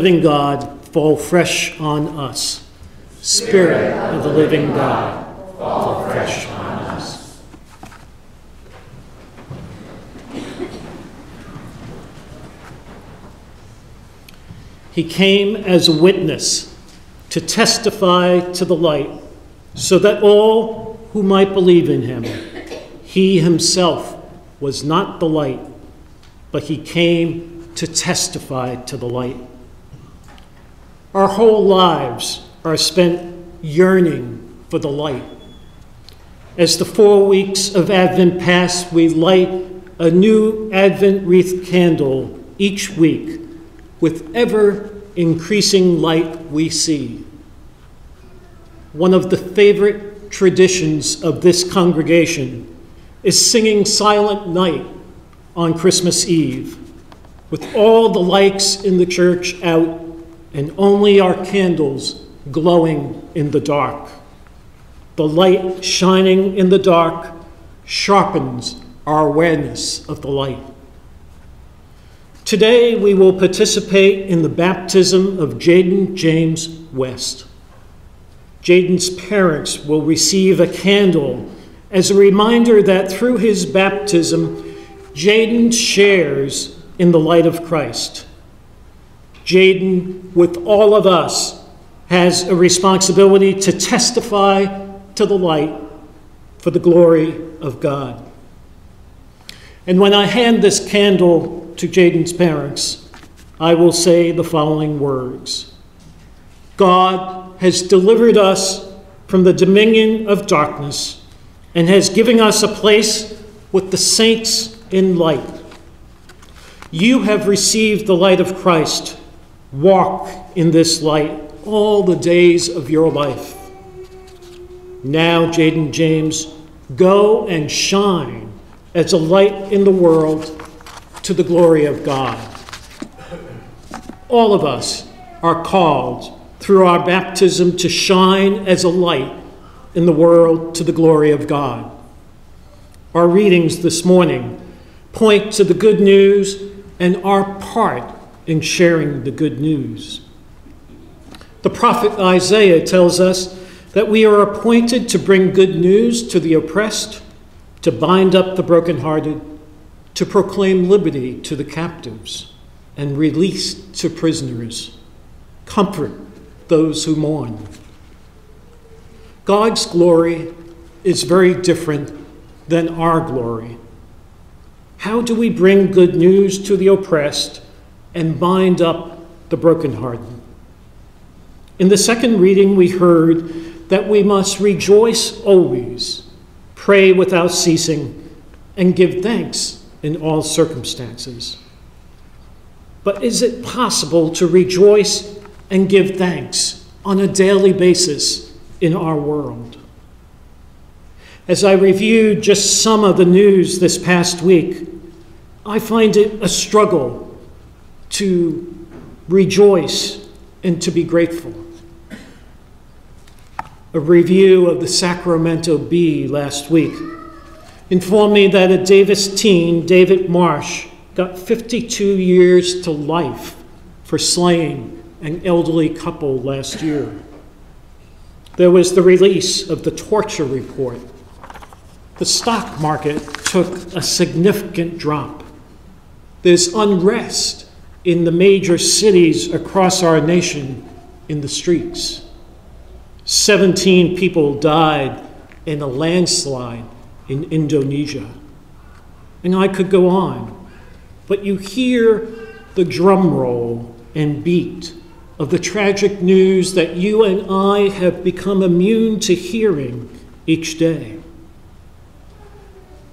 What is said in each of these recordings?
living God, fall fresh on us. Spirit of the living God, fall fresh on us. He came as a witness to testify to the light, so that all who might believe in him, he himself was not the light, but he came to testify to the light. Our whole lives are spent yearning for the light. As the 4 weeks of Advent pass, we light a new Advent wreath candle each week with ever-increasing light we see. One of the favorite traditions of this congregation is singing Silent Night on Christmas Eve, with all the lights in the church out and only our candles glowing in the dark. The light shining in the dark sharpens our awareness of the light. Today, we will participate in the baptism of Jaden James West. Jaden's parents will receive a candle as a reminder that through his baptism, Jaden shares in the light of Christ. Jaden, with all of us, has a responsibility to testify to the light for the glory of God. And when I hand this candle to Jaden's parents, I will say the following words. God has delivered us from the dominion of darkness and has given us a place with the saints in light. You have received the light of Christ. Walk in this light all the days of your life. Now, Jaden James, go and shine as a light in the world to the glory of God. All of us are called through our baptism to shine as a light in the world to the glory of God. Our readings this morning point to the good news and our part in sharing the good news. The prophet Isaiah tells us that we are appointed to bring good news to the oppressed, to bind up the brokenhearted, to proclaim liberty to the captives and release to prisoners, comfort those who mourn. God's glory is very different than our glory. How do we bring good news to the oppressed and bind up the brokenhearted? In the second reading, we heard that we must rejoice always, pray without ceasing, and give thanks in all circumstances. But is it possible to rejoice and give thanks on a daily basis in our world? As I reviewed just some of the news this past week, I find it a struggle to rejoice and to be grateful. A review of the Sacramento Bee last week informed me that a Davis teen, David Marsh, got 52 years to life for slaying an elderly couple last year. There was the release of the torture report. The stock market took a significant drop. There's unrest in the major cities across our nation in the streets. 17 people died in a landslide in Indonesia. And I could go on, but you hear the drum roll and beat of the tragic news that you and I have become immune to hearing each day.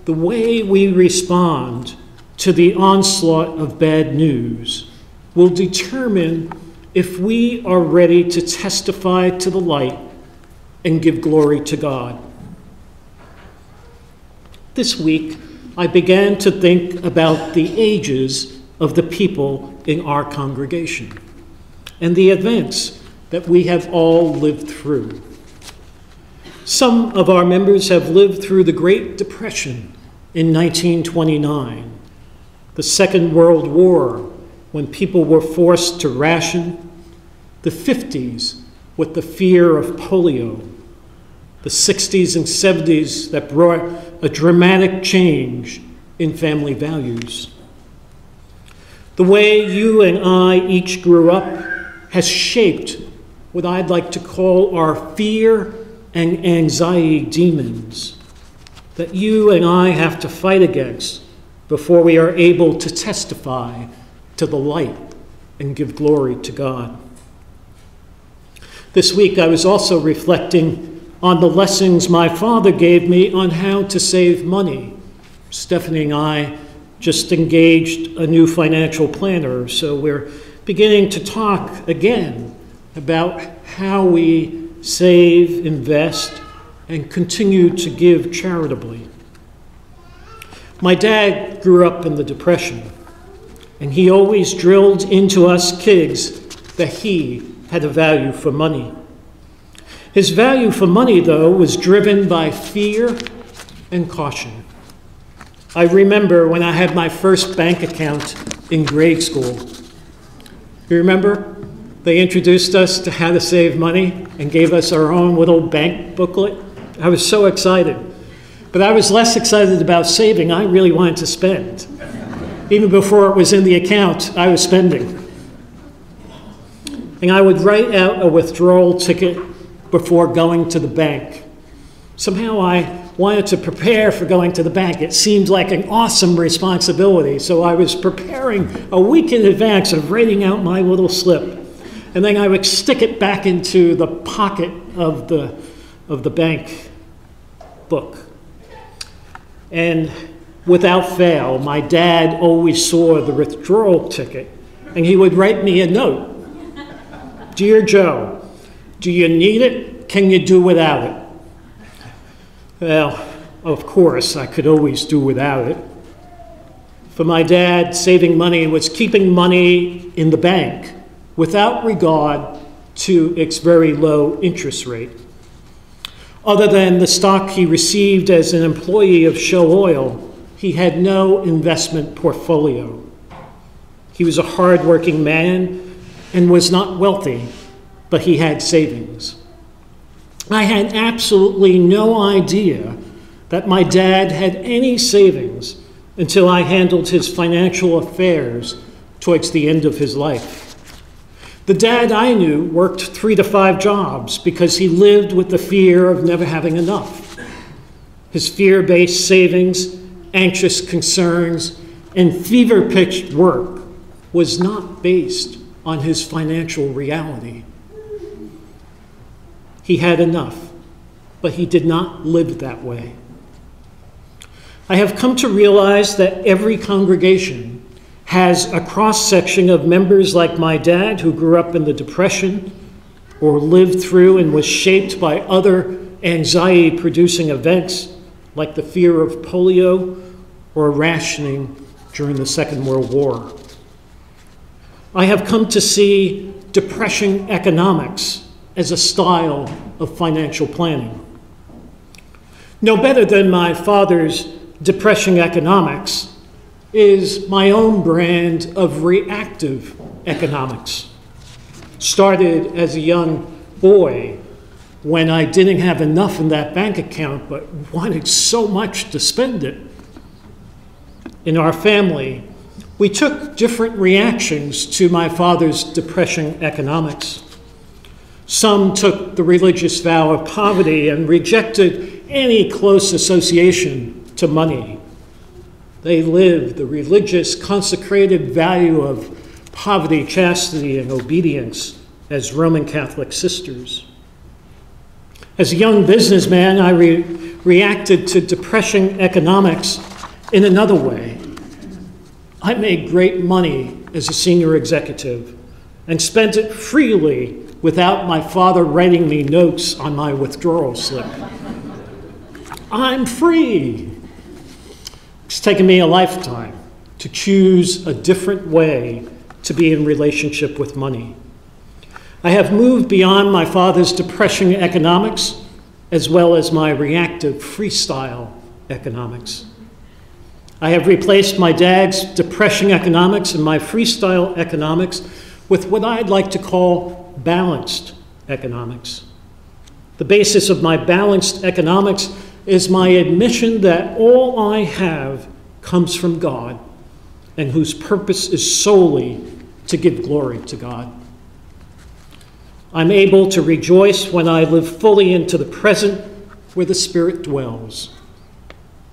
The way we respond to the onslaught of bad news will determine if we are ready to testify to the light and give glory to God. This week, I began to think about the ages of the people in our congregation and the events that we have all lived through. Some of our members have lived through the Great Depression in 1929, the Second World War when people were forced to ration, the 50s with the fear of polio, the 60s and 70s that brought a dramatic change in family values. The way you and I each grew up has shaped what I'd like to call our fear and anxiety demons that you and I have to fight against before we are able to testify to the light and give glory to God. This week I was also reflecting on the lessons my father gave me on how to save money. Stephanie and I just engaged a new financial planner, so we're beginning to talk again about how we save, invest, and continue to give charitably. My dad grew up in the Depression, and he always drilled into us kids that he had a value for money. His value for money, though, was driven by fear and caution. I remember when I had my first bank account in grade school. You remember? They introduced us to how to save money and gave us our own little bank booklet. I was so excited. But I was less excited about saving. I really wanted to spend. Even before it was in the account, I was spending. And I would write out a withdrawal ticket before going to the bank. Somehow I wanted to prepare for going to the bank. It seemed like an awesome responsibility, so I was preparing a week in advance of writing out my little slip. And then I would stick it back into the pocket of the bank book. And without fail, my dad always saw the withdrawal ticket, and he would write me a note. Dear Joe, do you need it? Can you do without it? Well, of course, I could always do without it. For my dad, saving money was keeping money in the bank without regard to its very low interest rate. Other than the stock he received as an employee of Shell Oil, he had no investment portfolio. He was a hard-working man and was not wealthy, but he had savings. I had absolutely no idea that my dad had any savings until I handled his financial affairs towards the end of his life. The dad I knew worked 3 to 5 jobs because he lived with the fear of never having enough. His fear-based savings, anxious concerns, and fever-pitched work was not based on his financial reality. He had enough, but he did not live that way. I have come to realize that every congregation has a cross-section of members like my dad who grew up in the Depression or lived through and was shaped by other anxiety-producing events like the fear of polio or rationing during the Second World War. I have come to see Depression economics as a style of financial planning. No better than my father's Depression economics is my own brand of reactive economics. Started as a young boy when I didn't have enough in that bank account but wanted so much to spend it. In our family, we took different reactions to my father's Depression economics. Some took the religious vow of poverty and rejected any close association to money. They lived the religious consecrated value of poverty, chastity, and obedience as Roman Catholic sisters. As a young businessman, I reacted to Depression economics in another way. I made great money as a senior executive and spent it freely without my father writing me notes on my withdrawal slip. I'm free. It's taken me a lifetime to choose a different way to be in relationship with money. I have moved beyond my father's Depression economics as well as my reactive freestyle economics. I have replaced my dad's depression economics and my freestyle economics with what I'd like to call balanced economics. The basis of my balanced economics is my admission that all I have comes from God and whose purpose is solely to give glory to God. I'm able to rejoice when I live fully into the present where the Spirit dwells.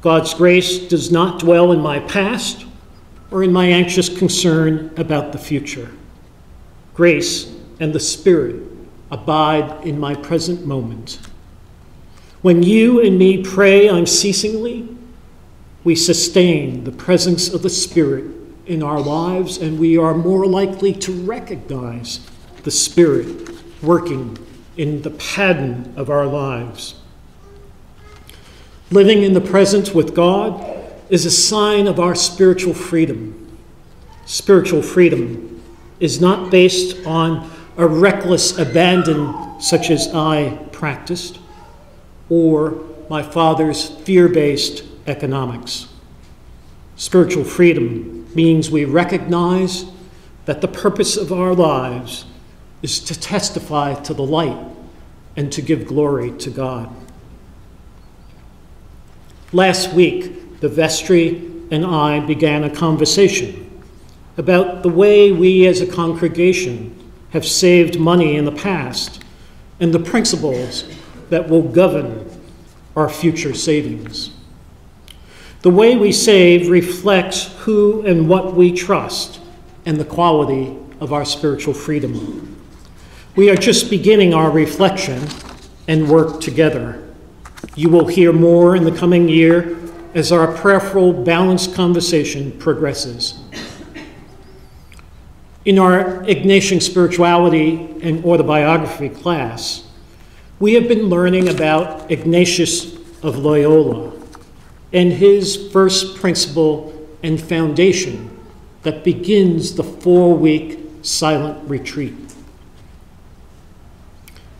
God's grace does not dwell in my past or in my anxious concern about the future. Grace and the Spirit abide in my present moment. When you and me pray unceasingly, we sustain the presence of the Spirit in our lives, and we are more likely to recognize the Spirit working in the pattern of our lives. Living in the present with God is a sign of our spiritual freedom. Spiritual freedom is not based on a reckless abandon such as I practiced, or my father's fear-based economics. Spiritual freedom means we recognize that the purpose of our lives is to testify to the light and to give glory to God. Last week, the vestry and I began a conversation about the way we as a congregation have saved money in the past and the principles that will govern our future savings. The way we save reflects who and what we trust and the quality of our spiritual freedom. We are just beginning our reflection and work together. You will hear more in the coming year as our prayerful, balanced conversation progresses. In our Ignatian Spirituality and Autobiography class, we have been learning about Ignatius of Loyola and his first principle and foundation that begins the 4-week silent retreat.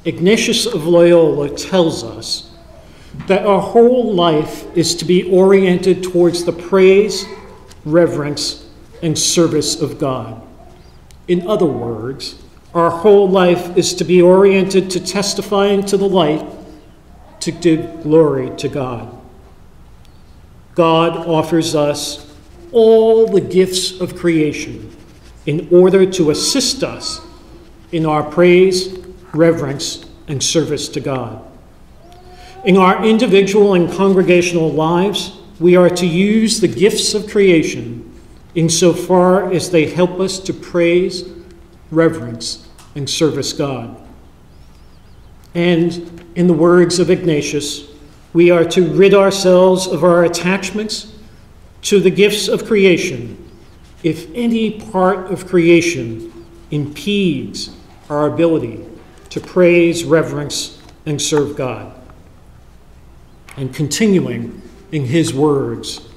Ignatius of Loyola tells us that our whole life is to be oriented towards the praise, reverence, and service of God. In other words, our whole life is to be oriented to testifying to the light, to give glory to God. God offers us all the gifts of creation in order to assist us in our praise, reverence, and service to God. In our individual and congregational lives, we are to use the gifts of creation insofar as they help us to praise, reverence, and service God. And in the words of Ignatius, we are to rid ourselves of our attachments to the gifts of creation if any part of creation impedes our ability to praise, reverence, and serve God. And continuing in his words,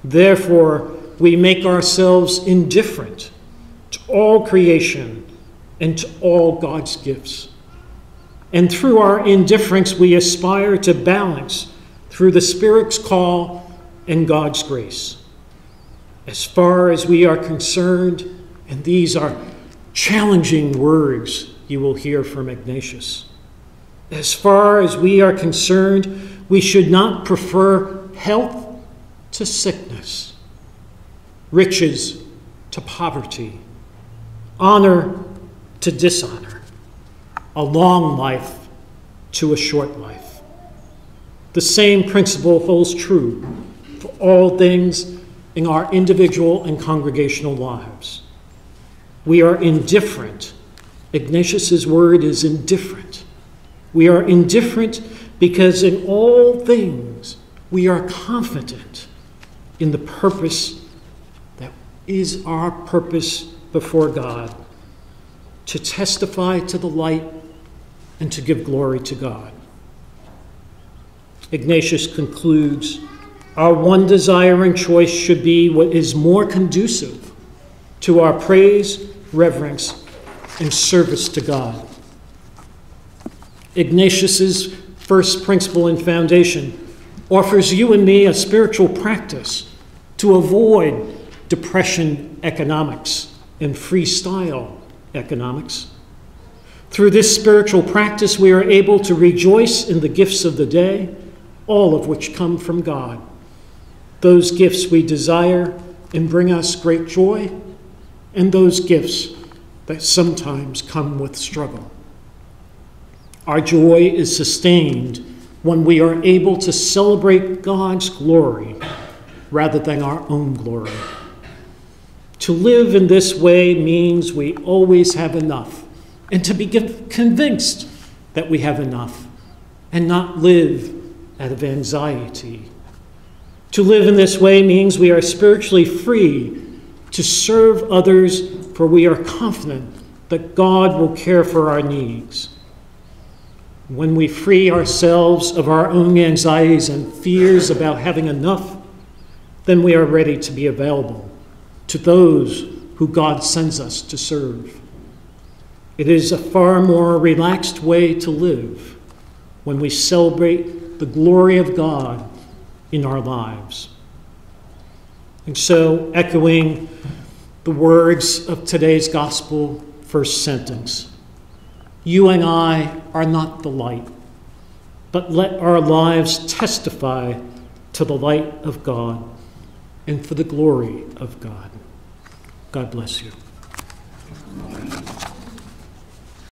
therefore we make ourselves indifferent to all creation and to all God's gifts. And through our indifference, we aspire to balance through the Spirit's call and God's grace. As far as we are concerned, and these are challenging words you will hear from Ignatius, as far as we are concerned, we should not prefer health to sickness, riches to poverty, honor to dishonor, a long life to a short life. The same principle holds true for all things in our individual and congregational lives. We are indifferent. Ignatius's word is indifferent. We are indifferent because in all things we are confident in the purpose that is our purpose before God, to testify to the light and to give glory to God. Ignatius concludes, our one desire and choice should be what is more conducive to our praise, reverence, and service to God. Ignatius's first principle and foundation offers you and me a spiritual practice to avoid depression economics and freestyle economics. Through this spiritual practice, we are able to rejoice in the gifts of the day, all of which come from God. Those gifts we desire and bring us great joy, and those gifts that sometimes come with struggle. Our joy is sustained when we are able to celebrate God's glory rather than our own glory. To live in this way means we always have enough, and to be convinced that we have enough and not live out of anxiety. To live in this way means we are spiritually free to serve others, for we are confident that God will care for our needs. When we free ourselves of our own anxieties and fears about having enough, then we are ready to be available to those who God sends us to serve. It is a far more relaxed way to live when we celebrate the glory of God in our lives. And so, echoing the words of today's gospel first sentence, you and I are not the light, but let our lives testify to the light of God and for the glory of God. God bless you.